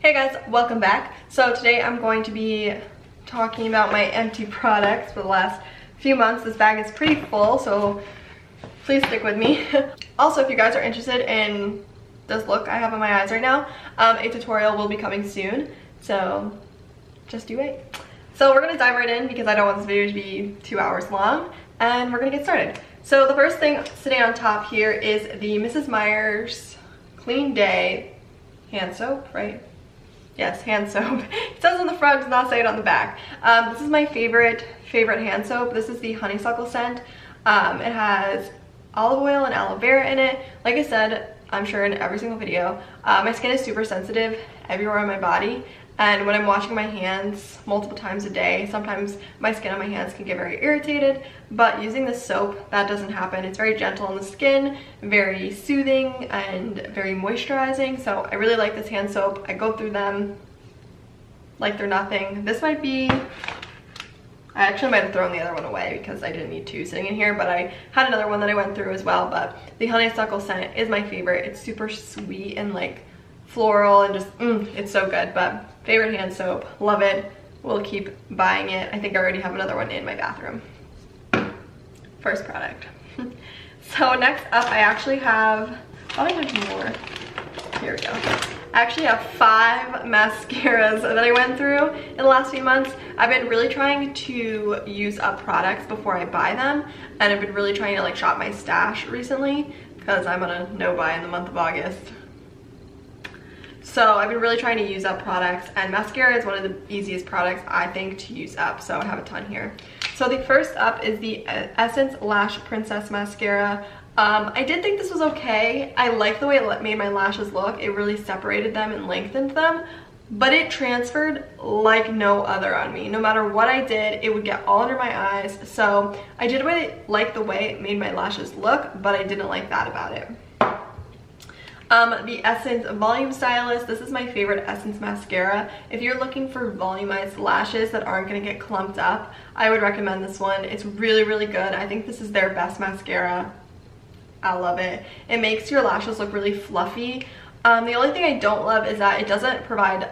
Hey guys, welcome back. So today I'm going to be talking about my empty products for the last few months. This bag is pretty full, so please stick with me. Also, if you guys are interested in this look I have on my eyes right now, a tutorial will be coming soon, so just you wait. So we're gonna dive right in because I don't want this video to be 2 hours long, and we're gonna get started. So the first thing sitting on top here is the Mrs. Meyer's Clean Day hand soap, right? Yes, hand soap. It says on the front, does not say it on the back. This is my favorite hand soap. This is the honeysuckle scent. It has olive oil and aloe vera in it. Like I said, I'm sure in every single video, my skin is super sensitive everywhere on my body. And when I'm washing my hands multiple times a day, sometimes my skin on my hands can get very irritated, but using this soap, that doesn't happen. It's very gentle on the skin, very soothing and very moisturizing. So I really like this hand soap. I go through them like they're nothing. This might be, I actually might have thrown the other one away because I didn't need two sitting in here, but I had another one that I went through as well. But the honeysuckle scent is my favorite. It's super sweet and like floral and just, it's so good. But favorite hand soap, love it, will keep buying it. I think I already have another one in my bathroom. First product. So next up, I actually have, oh, I have more. Here we go. I actually have 5 mascaras that I went through in the last few months. I've been really trying to use up products before I buy them, and I've been really trying to like shop my stash recently because I'm on a no buy in the month of August. So I've been really trying to use up products, and mascara is one of the easiest products I think to use up, so I have a ton here. So the first up is the Essence Lash Princess Mascara. I did think this was okay. I like the way it made my lashes look. It really separated them and lengthened them, but it transferred like no other on me. No matter what I did, it would get all under my eyes. So I did like the way it made my lashes look, but I didn't like that about it. The Essence Volume Stylist. This is my favorite Essence mascara. If you're looking for volumized lashes that aren't going to get clumped up, I would recommend this one. It's really, really good. I think this is their best mascara. I love it. It makes your lashes look really fluffy. The only thing I don't love is that it doesn't provide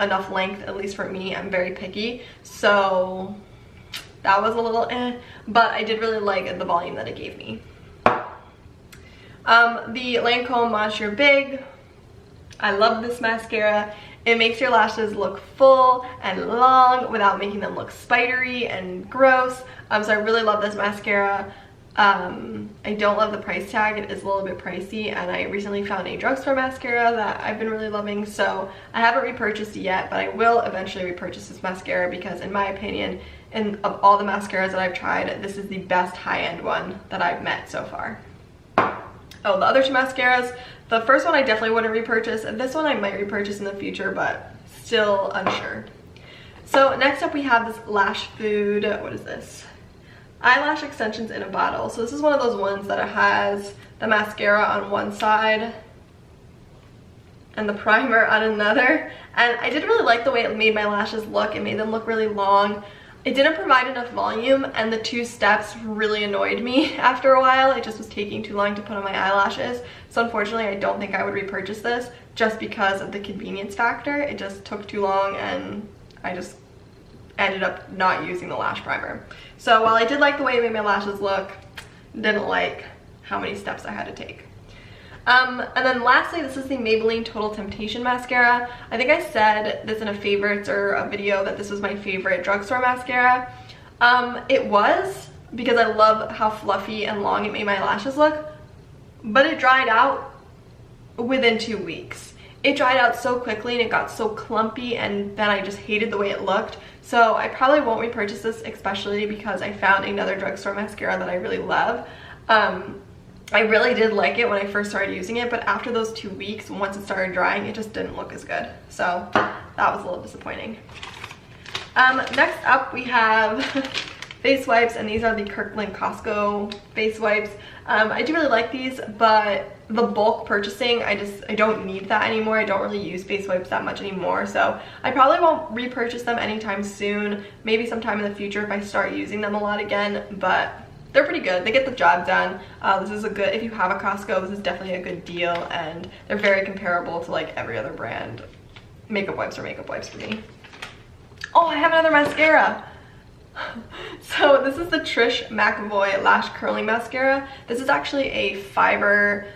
enough length, at least for me. I'm very picky, so that was a little but I did really like the volume that it gave me. The Lancome Monsieur Big. I love this mascara. It makes your lashes look full and long without making them look spidery and gross. So I really love this mascara. I don't love the price tag. It is a little bit pricey, and I recently found a drugstore mascara that I've been really loving, so I haven't repurchased it yet, but I will eventually repurchase this mascara because in my opinion, of all the mascaras that I've tried, this is the best high-end one that I've met so far. Oh, the other 2 mascaras, the first one I definitely wouldn't repurchase, and this one I might repurchase in the future, but still unsure. So next up we have this Lash Food, what is this? Eyelash extensions in a bottle. So this is one of those ones that it has the mascara on one side and the primer on another. And I did really like the way it made my lashes look. It made them look really long. It didn't provide enough volume, and the 2 steps really annoyed me after a while. It just was taking too long to put on my eyelashes. So unfortunately, I don't think I would repurchase this just because of the convenience factor. It just took too long, and I just ended up not using the lash primer. So while I did like the way it made my lashes look, didn't like how many steps I had to take. And then lastly, this is the Maybelline Total Temptation Mascara. I think I said this in a favorites or a video that this was my favorite drugstore mascara. It was, because I love how fluffy and long it made my lashes look, but it dried out within 2 weeks. It dried out so quickly and it got so clumpy, and then I just hated the way it looked. So I probably won't repurchase this, especially because I found another drugstore mascara that I really love. I really did like it when I first started using it, but after those 2 weeks, once it started drying, it just didn't look as good. So that was a little disappointing. Next up we have face wipes, and these are the Kirkland Costco face wipes. I do really like these, but the bulk purchasing, I don't need that anymore. I don't really use face wipes that much anymore, so I probably won't repurchase them anytime soon. Maybe sometime in the future if I start using them a lot again, but they're pretty good. They get the job done. This is a good, if you have a Costco, this is definitely a good deal, and they're very comparable to like every other brand makeup wipes are makeup wipes for me. Oh, I have another mascara. So this is the Trish McAvoy Lash Curling Mascara. This is actually a fiber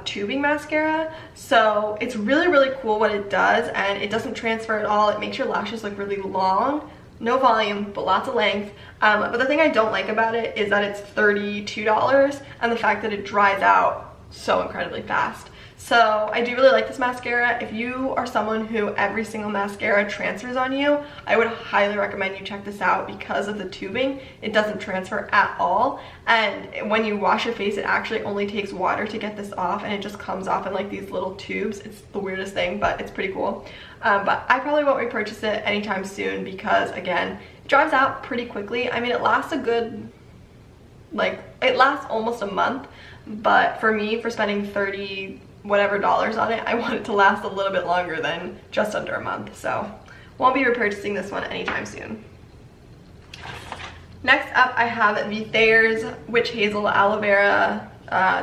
tubing mascara, so it's really, really cool what it does, and it doesn't transfer at all. It makes your lashes look really long. No volume, but lots of length. But the thing I don't like about it is that it's $32, and the fact that it dries out so incredibly fast. So I do really like this mascara. If you are someone who every single mascara transfers on you, I would highly recommend you check this out because of the tubing. It doesn't transfer at all. And when you wash your face, it actually only takes water to get this off, and it just comes off in like these little tubes. It's the weirdest thing, but it's pretty cool. But I probably won't repurchase it anytime soon because, again, it dries out pretty quickly. I mean, it lasts a good, like, it lasts almost a month. But for me, for spending $30 whatever dollars on it, I want it to last a little bit longer than just under a month. So won't be repurchasing this one anytime soon. Next up, I have the Thayer's Witch Hazel Aloe Vera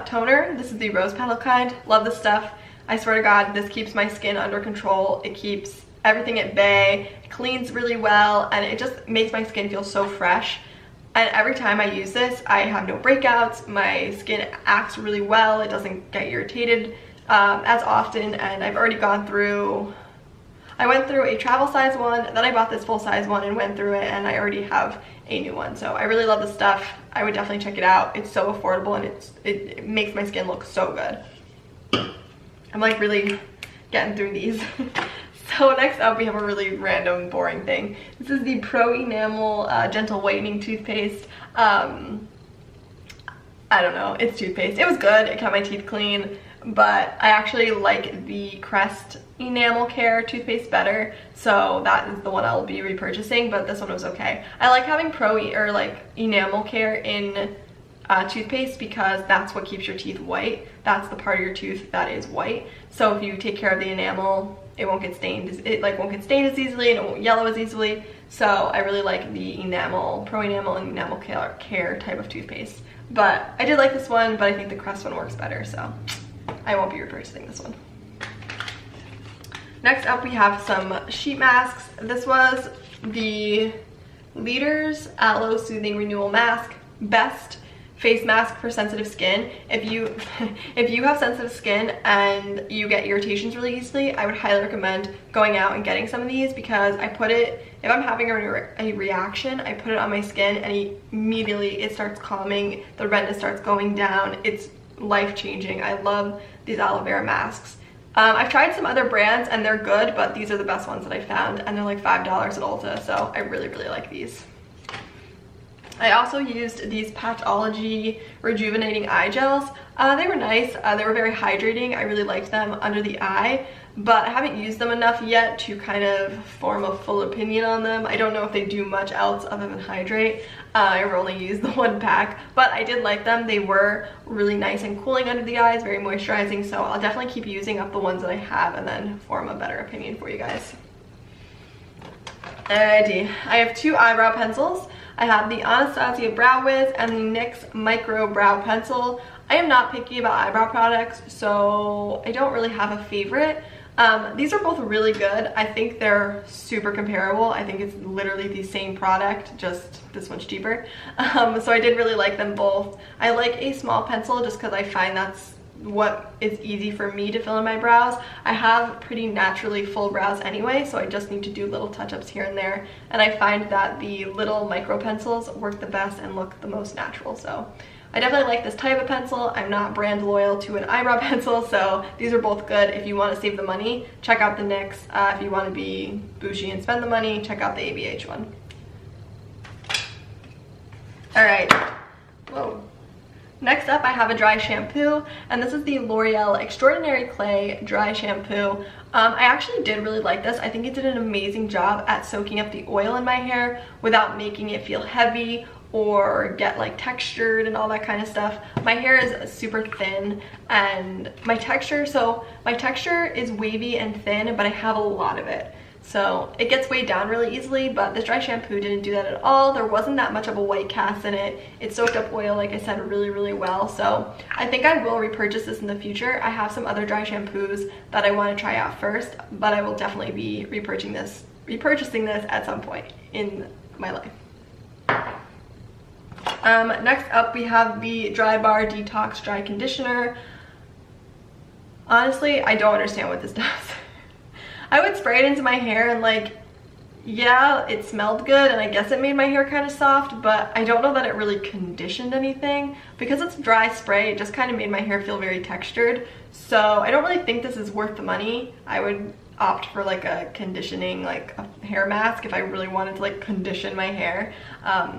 toner. This is the rose petal kind. Love this stuff. I swear to God, this keeps my skin under control. It keeps everything at bay. It cleans really well, and it just makes my skin feel so fresh. And every time I use this, I have no breakouts. My skin acts really well. It doesn't get irritated as often, and I've already gone through, I went through a travel size one, then I bought this full size one and went through it, and I already have a new one. So I really love this stuff. I would definitely check it out. It's so affordable, and it makes my skin look so good. I'm like really getting through these. So next up, we have a really random, boring thing. This is the Pro Enamel Gentle Whitening Toothpaste. I don't know, it's toothpaste. It was good, it kept my teeth clean, but I actually like the Crest Enamel Care toothpaste better, so that is the one I'll be repurchasing, but this one was okay. I like having Enamel Care in toothpaste because that's what keeps your teeth white. That's the part of your tooth that is white. So if you take care of the enamel, it won't get stained. It won't get stained as easily, and it won't yellow as easily. So I really like the enamel, Pro Enamel and Enamel Care type of toothpaste. But I did like this one, but I think the Crest one works better, so I won't be repurchasing this one. Next up, we have some sheet masks. This was the Leaders Aloe Soothing Renewal Mask, best face mask for sensitive skin. If you have sensitive skin and you get irritations really easily, I would highly recommend going out and getting some of these, because I put it, if I'm having a reaction, I put it on my skin and immediately it starts calming, the redness starts going down. It's life-changing. I love these aloe vera masks. I've tried some other brands and they're good, but these are the best ones that I found, and they're like $5 at Ulta, so I really, really like these. I also used these Patchology Rejuvenating Eye Gels. They were nice. They were very hydrating. I really liked them under the eye, but I haven't used them enough yet to kind of form a full opinion on them. I don't know if they do much else other than hydrate. I've only used the one pack, but I did like them. They were really nice and cooling under the eyes, very moisturizing, so I'll definitely keep using up the ones that I have and then form a better opinion for you guys. Alrighty, I have two eyebrow pencils. I have the Anastasia Brow Wiz and the NYX Micro Brow Pencil. I am not picky about eyebrow products, so I don't really have a favorite. These are both really good. I think they're super comparable. I think it's literally the same product, just this one's cheaper. So I did really like them both. I like a small pencil just because I find that's what is easy for me to fill in my brows. I have pretty naturally full brows anyway, so I just need to do little touch-ups here and there, and I find that the little micro pencils work the best and look the most natural. So I definitely like this type of pencil. I'm not brand loyal to an eyebrow pencil, so these are both good. If you want to save the money, check out the NYX. If you want to be bougie and spend the money, check out the ABH one. Alright, whoa. Next up, I have a dry shampoo, and this is the L'Oreal Extraordinary Clay Dry Shampoo. I actually did really like this. I think it did an amazing job at soaking up the oil in my hair without making it feel heavy or get like textured and all that kind of stuff. My hair is super thin, and my texture is wavy and thin, but I have a lot of it. So it gets weighed down really easily, but this dry shampoo didn't do that at all. There wasn't that much of a white cast in it. It soaked up oil, like I said, really, really well. So I think I will repurchase this in the future. I have some other dry shampoos that I want to try out first, but I will definitely be repurchasing this at some point in my life. Next up, we have the Dry Bar Detox Dry Conditioner. Honestly, I don't understand what this does. I would spray it into my hair and like, yeah, it smelled good and I guess it made my hair kind of soft, but I don't know that it really conditioned anything. Because it's dry spray, it just kind of made my hair feel very textured. So I don't really think this is worth the money. I would opt for like a conditioning, like a hair mask if I really wanted to like condition my hair.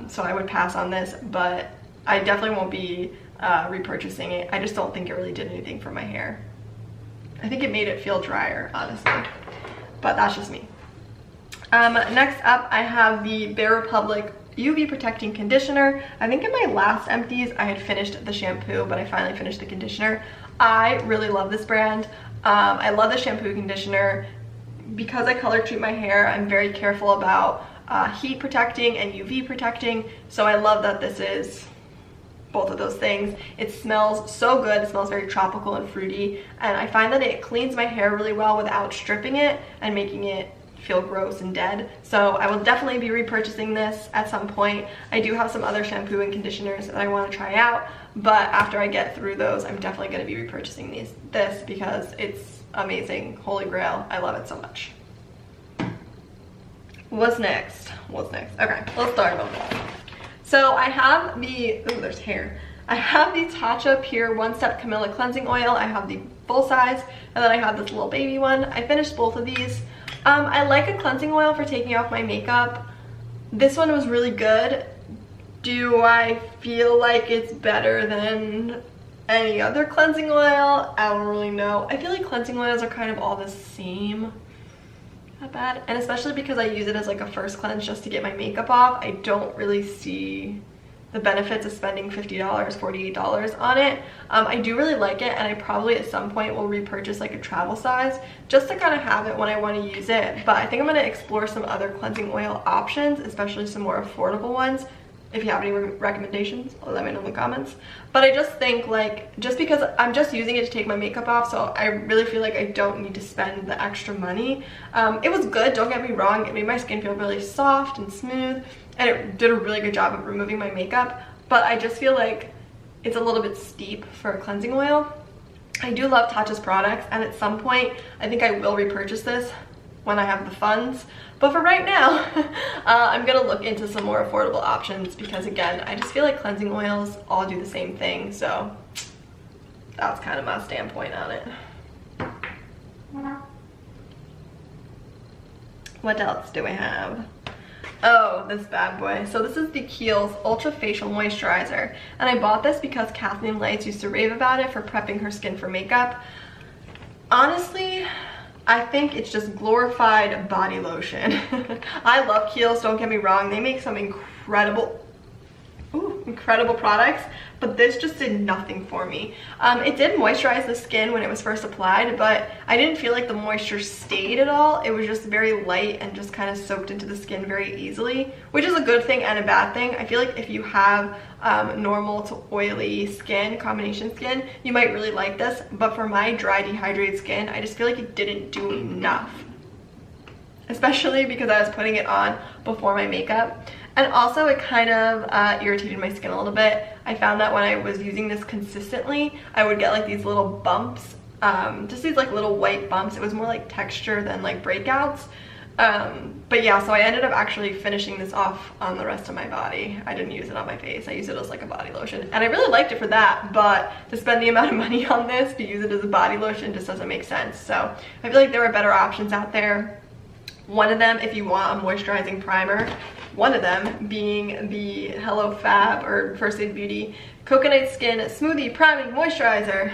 So I would pass on this, but I definitely won't be repurchasing it. I just don't think it really did anything for my hair. I think it made it feel drier, honestly, but that's just me. Next up, I have the Bare Republic UV Protecting Conditioner. I think in my last empties, I had finished the shampoo, but I finally finished the conditioner. I really love this brand. I love the shampoo conditioner. Because I color treat my hair, I'm very careful about heat protecting and UV protecting, so I love that this is both of those things. It smells so good. It smells very tropical and fruity, and I find that it cleans my hair really well without stripping it and making it feel gross and dead. So I will definitely be repurchasing this at some point. I do have some other shampoo and conditioners that I want to try out, but after I get through those, I'm definitely going to be repurchasing this because it's amazing. Holy grail. I love it so much. What's next? Okay, let's start about that. So I have the, oh, there's hair. I have the Tatcha Pure One Step Camilla Cleansing Oil. I have the full size, and then I have this little baby one. I finished both of these. I like a cleansing oil for taking off my makeup. This one was really good. Do I feel like it's better than any other cleansing oil? I don't really know. I feel like cleansing oils are kind of all the same. Not bad. And especially because I use it as like a first cleanse just to get my makeup off, I don't really see the benefits of spending $50, $48 on it. I do really like it, and I probably at some point will repurchase like a travel size just to kind of have it when I want to use it. But I think I'm going to explore some other cleansing oil options, especially some more affordable ones. If you have any recommendations, let me know in the comments. But I just think like, just because I'm just using it to take my makeup off, so I really feel like I don't need to spend the extra money. It was good, don't get me wrong. It made my skin feel really soft and smooth, and it did a really good job of removing my makeup. But I just feel like it's a little bit steep for a cleansing oil. I do love Tatcha's products, and at some point, I think I will repurchase this when I have the funds. But for right now, I'm gonna look into some more affordable options because again, I just feel like cleansing oils all do the same thing. So that's kind of my standpoint on it. What else do we have? Oh, this bad boy. So this is the Kiehl's Ultra Facial Moisturizer. And I bought this because Kathleen Lights used to rave about it for prepping her skin for makeup. Honestly, I think it's just glorified body lotion. I love Kiehl's, don't get me wrong. They make some incredible products, but this just did nothing for me. It did moisturize the skin when it was first applied, but I didn't feel like the moisture stayed at all. It was just very light and just kind of soaked into the skin very easily, which is a good thing and a bad thing. I feel like if you have normal to oily skin, combination skin, you might really like this, but for my dry, dehydrated skin, I just feel like it didn't do enough, especially because I was putting it on before my makeup. And also it kind of irritated my skin a little bit. I found that when I was using this consistently, I would get like these little bumps, just these like little white bumps. It was more like texture than like breakouts. But yeah, so I ended up actually finishing this off on the rest of my body. I didn't use it on my face. I used it as like a body lotion, and I really liked it for that, but to spend the amount of money on this to use it as a body lotion just doesn't make sense. So I feel like there are better options out there. One of them, if you want a moisturizing primer, one of them being the Hello Fab or First Aid Beauty Coconut Skin Smoothie Priming Moisturizer.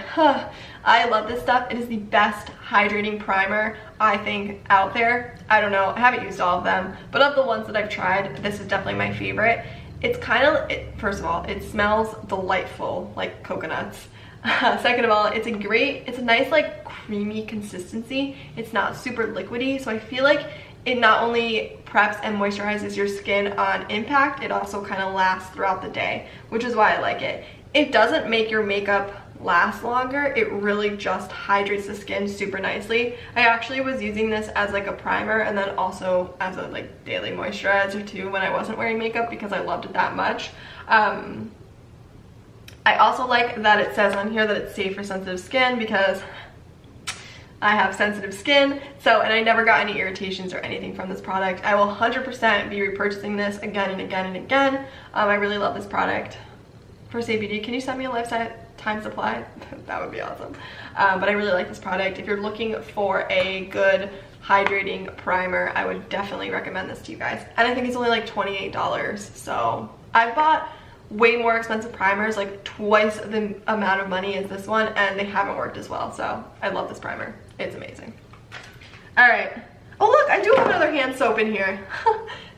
I love this stuff. It is the best hydrating primer, I think, out there. I don't know, I haven't used all of them, but of the ones that I've tried, this is definitely my favorite. It's kind of, first of all, it smells delightful, like coconuts. Second of all, it's a nice like creamy consistency. It's not super liquidy, so I feel like it not only preps and moisturizes your skin on impact, it also kind of lasts throughout the day, which is why I like it. It doesn't make your makeup last longer, it really just hydrates the skin super nicely. I actually was using this as like a primer and then also as a like daily moisturizer too when I wasn't wearing makeup because I loved it that much. I also like that it says on here that it's safe for sensitive skin because I have sensitive skin, so, and I never got any irritations or anything from this product. I will 100% be repurchasing this again and again and again. I really love this product. First ABD, can you send me a lifetime supply? That would be awesome. But I really like this product. If you're looking for a good hydrating primer, I would definitely recommend this to you guys. And I think it's only like $28, so I've bought way more expensive primers, like twice the amount of money as this one, and they haven't worked as well, so I love this primer. It's amazing. All right. Oh look, I do have another hand soap in here.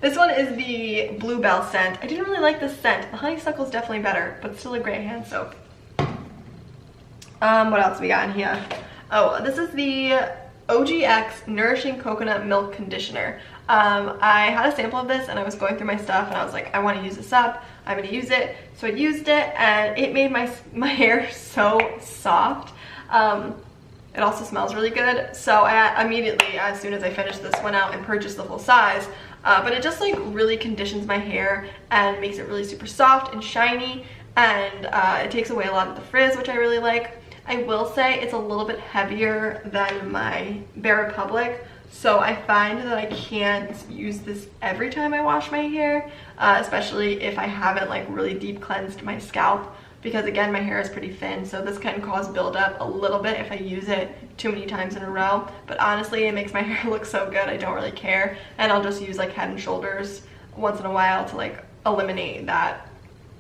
This one is the Bluebell scent. I didn't really like this scent. The honeysuckle is definitely better, but still a great hand soap. What else we got in here? Oh, this is the OGX Nourishing Coconut Milk Conditioner. I had a sample of this and I was going through my stuff and I was like, I want to use this up. I'm going to use it. So I used it and it made my hair so soft. It also smells really good. So I immediately, as soon as I finished this, went out and purchased the full size. But it just like really conditions my hair and makes it really super soft and shiny. And it takes away a lot of the frizz, which I really like. I will say it's a little bit heavier than my Bare Republic, so I find that I can't use this every time I wash my hair, especially if I haven't like really deep cleansed my scalp, because again, my hair is pretty thin, so this can cause buildup a little bit if I use it too many times in a row. But honestly, it makes my hair look so good, I don't really care, and I'll just use like Head and Shoulders once in a while to like eliminate that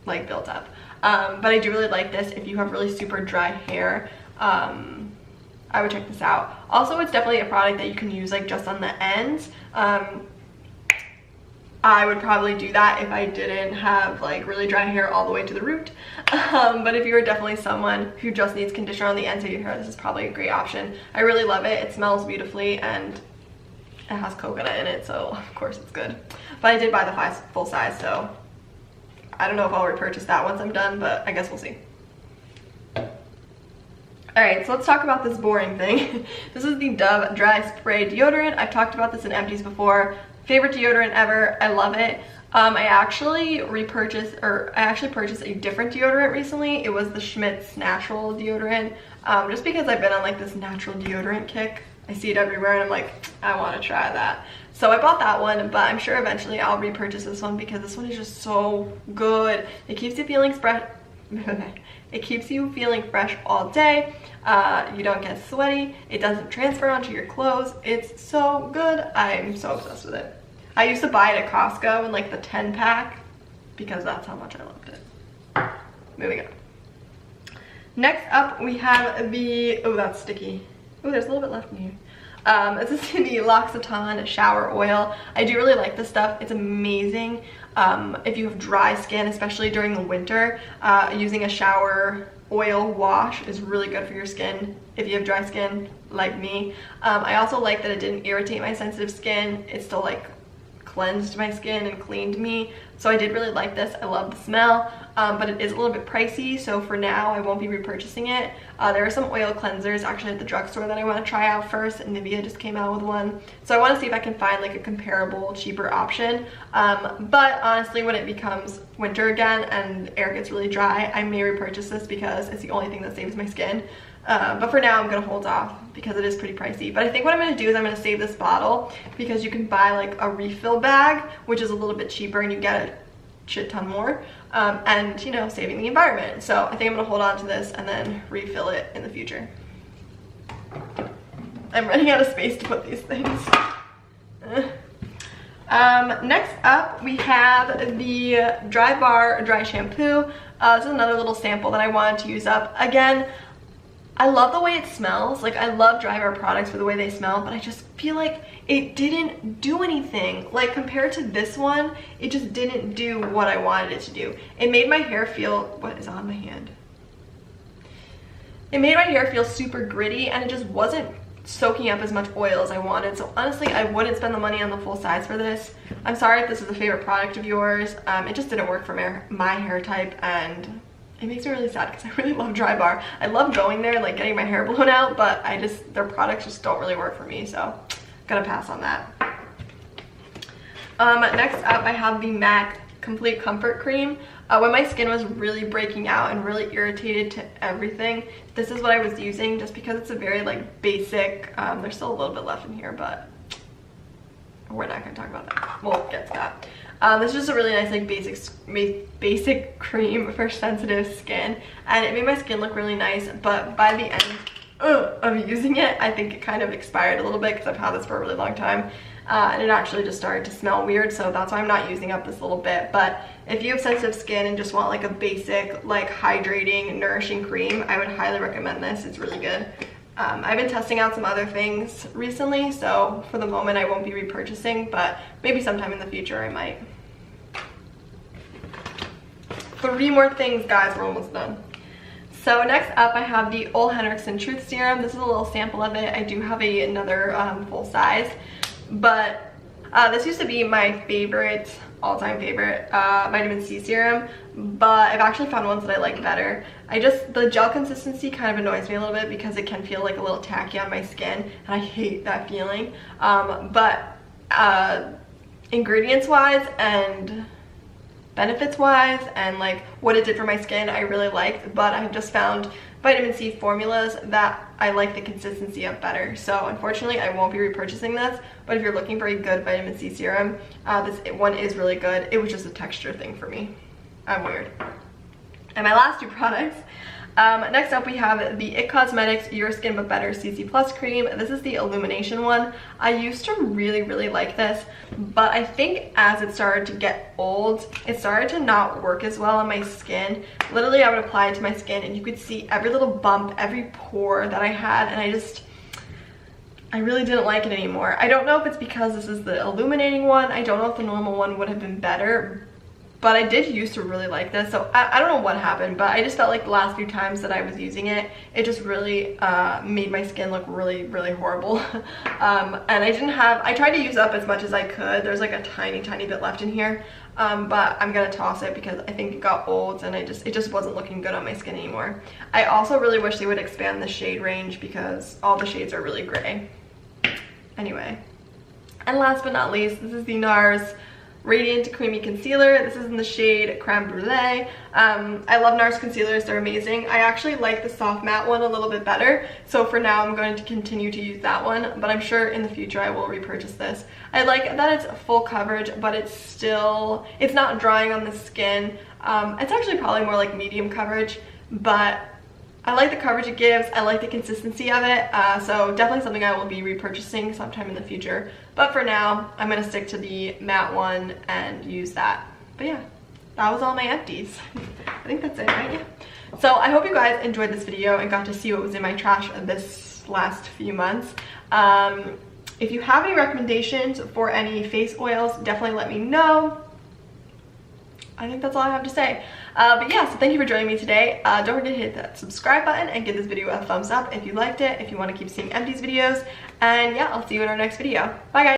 like buildup. But I do really like this if you have really super dry hair. I would check this out. Also, it's definitely a product that you can use like just on the ends. I would probably do that if I didn't have like really dry hair all the way to the root. But if you're definitely someone who just needs conditioner on the ends of your hair, this is probably a great option. I really love it. It smells beautifully and it has coconut in it, so of course it's good. But I did buy the full size, so I don't know if I'll repurchase that once I'm done, but I guess we'll see. Alright, so let's talk about this boring thing. This is the Dove Dry Spray Deodorant. I've talked about this in empties before. Favorite deodorant ever. I love it. I actually purchased a different deodorant recently. It was the Schmidt's Natural Deodorant, just because I've been on like this natural deodorant kick. I see it everywhere and I'm like, I want to try that. So I bought that one, but I'm sure eventually I'll repurchase this one because this one is just so good. It keeps you feeling fresh. It keeps you feeling fresh all day. You don't get sweaty. It doesn't transfer onto your clothes. It's so good. I'm so obsessed with it. I used to buy it at Costco in like the 10-pack because that's how much I loved it. Moving on. Next up we have the, oh that's sticky. Oh, there's a little bit left in here. This is the L'Occitane shower oil. I do really like this stuff. It's amazing. If you have dry skin, especially during the winter, using a shower oil wash is really good for your skin if you have dry skin like me. I also like that it didn't irritate my sensitive skin. It still like cleansed my skin and cleaned me. So I did really like this. I love the smell, but it is a little bit pricey, so for now I won't be repurchasing it. There are some oil cleansers actually at the drugstore that I want to try out first, and Nivea just came out with one. So I want to see if I can find like a comparable, cheaper option. But honestly, when it becomes winter again and air gets really dry, I may repurchase this because it's the only thing that saves my skin. But for now I'm gonna hold off because it is pretty pricey. But I think what I'm gonna do is I'm gonna save this bottle because you can buy like a refill bag, which is a little bit cheaper and you get a shit ton more, and you know, saving the environment. So I think I'm gonna hold on to this and then refill it in the future. I'm running out of space to put these things. Next up we have the Dry Bar Dry Shampoo. This is another little sample that I wanted to use up. Again, I love the way it smells. Like, I love dry bar products for the way they smell, but I just feel like it didn't do anything. Like, compared to this one, it just didn't do what I wanted it to do. It made my hair feel, what is on my hand? It made my hair feel super gritty, and it just wasn't soaking up as much oil as I wanted. So honestly, I wouldn't spend the money on the full size for this. I'm sorry if this is a favorite product of yours. It just didn't work for my hair type, and it makes me really sad because I really love Dry Bar. I love going there, like getting my hair blown out, but their products just don't really work for me, so I'm gonna pass on that. Next up, I have the MAC Complete Comfort Cream. When my skin was really breaking out and really irritated to everything, this is what I was using, just because it's a very like basic, there's still a little bit left in here, but we're not gonna talk about that. We'll get to that. This is just a really nice like basic cream for sensitive skin, and it made my skin look really nice, but by the end of using it, I think it kind of expired a little bit because I've had this for a really long time, and it actually just started to smell weird, so that's why I'm not using up this little bit. But if you have sensitive skin and just want like a basic like hydrating nourishing cream, I would highly recommend this. It's really good. I've been testing out some other things recently, so for the moment I won't be repurchasing, but maybe sometime in the future I might. 3 more things, guys, we're almost done. So next up, I have the Ole Henriksen Truth Serum. This is a little sample of it. I do have another full size, but this used to be my favorite, all-time favorite vitamin C serum, but I've actually found ones that I like better. The gel consistency kind of annoys me a little bit because it can feel like a little tacky on my skin, and I hate that feeling. But ingredients wise and benefits wise and like what it did for my skin, I really liked, but I've just found vitamin C formulas that I like the consistency of better. So unfortunately I won't be repurchasing this, but if you're looking for a good vitamin C serum, this one is really good. It was just a texture thing for me. I'm weird. And my last 2 products, next up we have the IT Cosmetics Your Skin But Better CC Plus Cream. This is the illumination one. I used to really like this, but I think as it started to get old, it started to not work as well on my skin. Literally, I would apply it to my skin and you could see every little bump, every pore that I had, and I really didn't like it anymore. I don't know if it's because this is the illuminating one. I don't know if the normal one would have been better, but I did used to really like this, so I don't know what happened, but I just felt like the last few times that I was using it, it just really made my skin look really horrible. And I tried to use up as much as I could. There's like a tiny bit left in here, but I'm gonna toss it because I think it got old and it just wasn't looking good on my skin anymore. I also really wish they would expand the shade range because all the shades are really gray. Anyway, and last but not least, this is the NARS Radiant Creamy Concealer. This is in the shade Creme Brulee. I love NARS concealers, they're amazing. I actually like the soft matte one a little bit better, so for now I'm going to continue to use that one, but I'm sure in the future I will repurchase this. I like that it's full coverage, but it's not drying on the skin. It's actually probably more like medium coverage, but I like the coverage it gives. I like the consistency of it, so definitely something I will be repurchasing sometime in the future. But for now, I'm going to stick to the matte one and use that. But yeah, that was all my empties. I think that's it, right? Yeah. So I hope you guys enjoyed this video and got to see what was in my trash this last few months. If you have any recommendations for any face oils, definitely let me know. I think that's all I have to say. But yeah, so thank you for joining me today. Don't forget to hit that subscribe button and give this video a thumbs up if you liked it, if you want to keep seeing empties videos. And yeah, I'll see you in our next video. Bye guys.